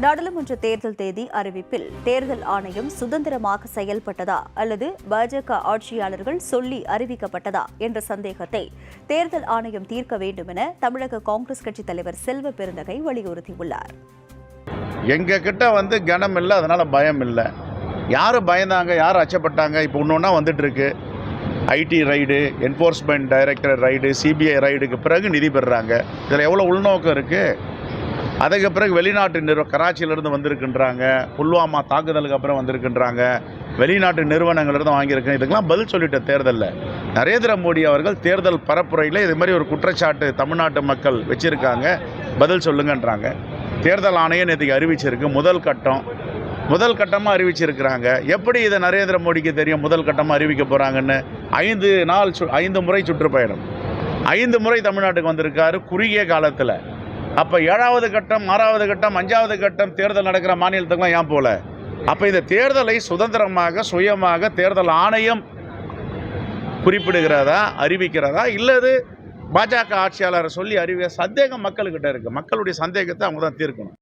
நாடாளுமன்ற தேர்தல் தேதி அறிவிப்பில் தேர்தல் ஆணையம் சுதந்திரமாக செயல்பட்டதா அல்லது பாஜக ஆட்சியாளர்கள் சொல்லி அறிவிக்கப்பட்டதா என்ற சந்தேகத்தை தேர்தல் ஆணையம் தீர்க்க வேண்டும் என தமிழக காங்கிரஸ் கட்சித் தலைவர் செல்வ பெருந்தகை வலியுறுத்தியுள்ளார். எங்க கிட்ட கனம் இல்லை, அதனால பயம் இல்லை. யார் பயந்தாங்க, யார் அச்சப்பட்டாங்க, இப்போ ஒன்றா வந்துட்டு இருக்கு. IT raid, enforcement director raid, CBI ரைடுக்கு பிறகு நிதி பெறுறாங்க. இதில் எவ்வளோ உள்நோக்கம் இருக்குது. அதுக்கு பிறகு வெளிநாட்டு கராச்சியிலேருந்து வந்திருக்கின்றாங்க, புல்வாமா தாக்குதலுக்கு அப்புறம் வந்திருக்கின்றாங்க, வெளிநாட்டு நிறுவனங்கள்லேருந்து வாங்கியிருக்கேன். இதுக்கெல்லாம் பதில் சொல்லிட்ட தேர்தலில் நரேந்திர மோடி அவர்கள் தேர்தல் பரப்புரையில் இது மாதிரி ஒரு குற்றச்சாட்டு தமிழ்நாட்டு மக்கள் வச்சுருக்காங்க, பதில் சொல்லுங்கன்றாங்க. தேர்தல் ஆணையம் நேற்றுக்கு அறிவிச்சிருக்கு. முதல் கட்டமாக அறிவிச்சிருக்கிறாங்க. எப்படி இதை நரேந்திர மோடிக்கு தெரியும் முதல் கட்டமாக அறிவிக்க போகிறாங்கன்னு? 5 முறை சுற்றுப்பயணம், 5 முறை தமிழ்நாட்டுக்கு வந்திருக்காரு குறுகிய காலத்தில். அப்போ 7வது கட்டம், 6வது கட்டம், 5வது கட்டம் தேர்தல் நடக்கிற மாநிலத்துக்குலாம் ஏன் போல? அப்போ இந்த தேர்தலை சுதந்திரமாக சுயமாக தேர்தல் ஆணையம் குறிப்பிடுகிறதா, அறிவிக்கிறதா, இல்லது பாஜக ஆட்சியாளரை சொல்லி சந்தேகம் மக்கள்கிட்ட இருக்குது. மக்களுடைய சந்தேகத்தை அவங்க தான் தீர்க்கணும்.